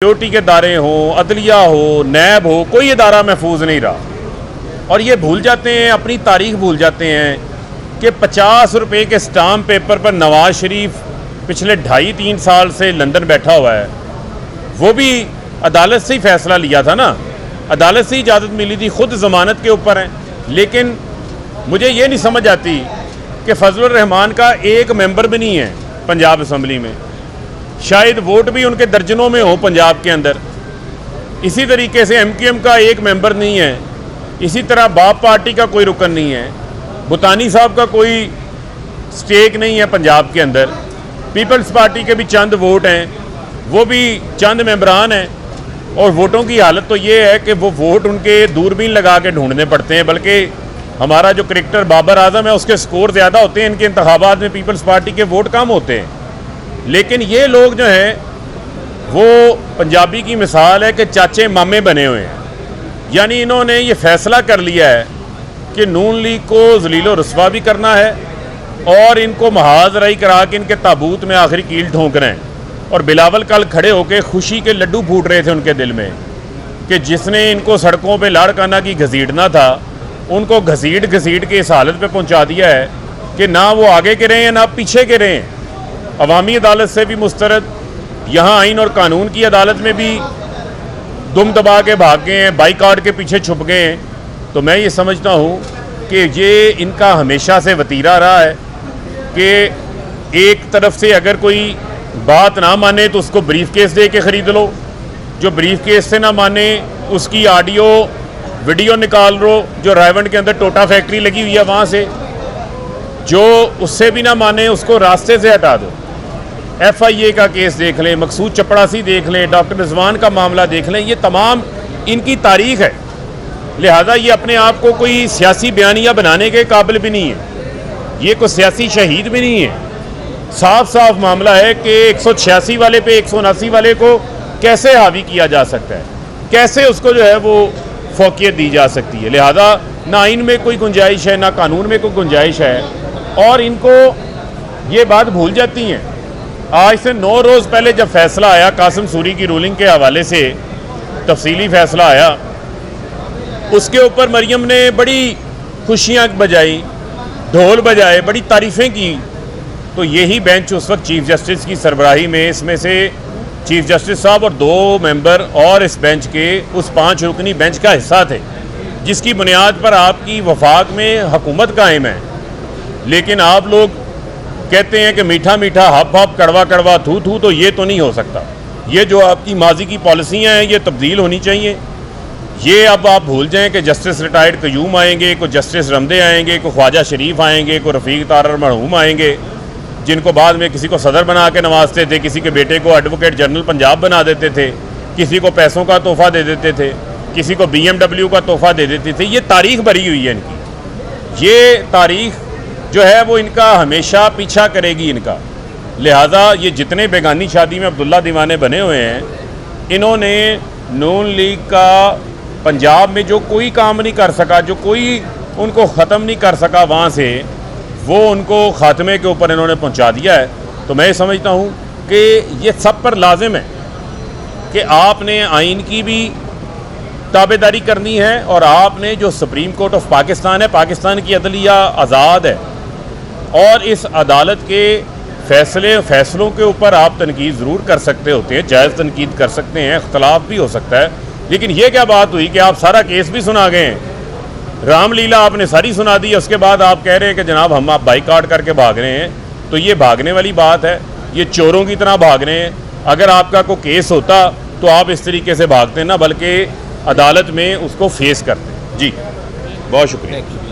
Security के दायरे हों, अदलिया हो, नैब हो, कोई इदारा महफूज नहीं रहा। और ये भूल जाते हैं, अपनी तारीख भूल जाते हैं कि 50 रुपये के स्टाम्प पेपर पर नवाज शरीफ पिछले 2.5-3 साल से लंदन बैठा हुआ है। वो भी अदालत से ही फैसला लिया था ना, अदालत से ही इजाज़त मिली थी, खुद ज़मानत के ऊपर हैं। लेकिन मुझे ये नहीं समझ आती कि फजलुर रहमान का एक मेंबर भी नहीं है पंजाब असम्बली में, शायद वोट भी उनके दर्जनों में हो पंजाब के अंदर। इसी तरीके से MQM का एक मेंबर नहीं है, इसी तरह बाप पार्टी का कोई रुकन नहीं है, भुतानी साहब का कोई स्टेक नहीं है पंजाब के अंदर, पीपल्स पार्टी के भी चंद वोट हैं, वो भी चंद मेंबरान हैं। और वोटों की हालत तो ये है कि वो वोट उनके दूरबीन लगा के ढूंढने पड़ते हैं, बल्कि हमारा जो क्रिकेटर बाबर आजम है उसके स्कोर ज़्यादा होते हैं, इनके इंतखाबात में पीपल्स पार्टी के वोट कम होते हैं। लेकिन ये लोग जो हैं वो पंजाबी की मिसाल है कि चाचे मामे बने हुए हैं। यानी इन्होंने ये फ़ैसला कर लिया है कि नून लीग को जलीलो रस्वा भी करना है और इनको महाजराई करा के इनके ताबूत में आखिरी कील ठोंकना है। और बिलावल कल खड़े होकर खुशी के लड्डू फूट रहे थे उनके दिल में कि जिसने इनको सड़कों पे लाड़काना की घसीटना था, उनको घसीट के इस हालत पे पहुंचा दिया है कि ना वो आगे के रहे हैं ना पीछे के रहे हैं। अवामी अदालत से भी मुस्तरद, यहाँ आइन और कानून की अदालत में भी दुम दबा के भाग गए हैं, बाइकाट के पीछे छुप गए हैं। तो मैं ये समझता हूँ कि ये इनका हमेशा से वतीरा रहा है कि एक तरफ से अगर कोई बात ना माने तो उसको ब्रीफ केस दे के ख़रीद लो, जो ब्रीफ केस से ना माने उसकी ऑडियो वीडियो निकाल लो, जो रायवंड के अंदर टोटा फैक्ट्री लगी हुई है वहाँ से, जो उससे भी ना माने उसको रास्ते से हटा दो। FIA का केस देख लें, मकसूद चपड़ासी देख लें, डॉक्टर रिजवान का मामला देख लें, ये तमाम इनकी तारीख है। लिहाजा ये अपने आप को कोई सियासी बयानिया बनाने के काबिल भी नहीं है, ये कोई सियासी शहीद भी नहीं है। साफ साफ मामला है कि 186 वाले पे 179 वाले को कैसे हावी किया जा सकता है, कैसे उसको जो है वो फौकियत दी जा सकती है। लिहाजा ना आइन में कोई गुंजाइश है ना कानून में कोई गुंजाइश है, और इनको ये बात भूल जाती हैं। आज से 9 रोज़ पहले जब फैसला आया कासिम सूरी की रूलिंग के हवाले से, तफसीली फैसला आया, उसके ऊपर मरियम ने बड़ी खुशियाँ बजाई, ढोल बजाए, बड़ी तारीफ़ें की। तो यही बेंच उस वक्त चीफ जस्टिस की सरबराही में, इसमें से चीफ जस्टिस साहब और 2 मेंबर और इस बेंच के उस 5 रुकनी बेंच का हिस्सा थे, जिसकी बुनियाद पर आपकी वफाक में हुकूमत कायम है। लेकिन आप लोग कहते हैं कि मीठा मीठा हप हप कड़वा कड़वा थू थू, तो ये तो नहीं हो सकता। ये जो आपकी माजी की पॉलिसियाँ हैं ये तब्दील होनी चाहिए। ये अब आप भूल जाएं कि जस्टिस रिटायर्ड कयूम आएंगे, को जस्टिस रमदे आएंगे, को ख्वाजा शरीफ आएंगे, को रफ़ीक तारर मरहूम आएंगे, जिनको बाद में किसी को सदर बना के नवाजते थे, किसी के बेटे को एडवोकेट जनरल पंजाब बना देते थे, किसी को पैसों का तोहफा दे देते थे, किसी को BMW का तोहफा दे देते थे। ये तारीख भरी हुई है इनकी, ये तारीख जो है वो इनका हमेशा पीछा करेगी इनका। लिहाजा ये जितने बेगानी शादी में अब्दुल्ला दीवाने बने हुए हैं, इन्होंने नून लीग का पंजाब में जो कोई काम नहीं कर सका, जो कोई उनको ख़त्म नहीं कर सका वहाँ से, वो उनको ख़ात्मे के ऊपर इन्होंने पहुँचा दिया है। तो मैं समझता हूँ कि ये सब पर लाजिम है कि आपने आइन की भी ताबेदारी करनी है, और आपने जो सुप्रीम कोर्ट ऑफ पाकिस्तान है, पाकिस्तान की अदलिया आज़ाद है, और इस अदालत के फैसलों के ऊपर आप तनकीद ज़रूर कर सकते होते हैं, जायज़ तनकीद कर सकते हैं, इख्तलाफ भी हो सकता है। लेकिन ये क्या बात हुई कि आप सारा केस भी सुना गए हैं, रामलीला आपने सारी सुना दी, उसके बाद आप कह रहे हैं कि जनाब हम आप बाइकाट करके भाग रहे हैं। तो ये भागने वाली बात है, ये चोरों की तरह भाग रहे हैं। अगर आपका कोई केस होता तो आप इस तरीके से भागते ना, बल्कि अदालत में उसको फेस करते। जी बहुत शुक्रिया।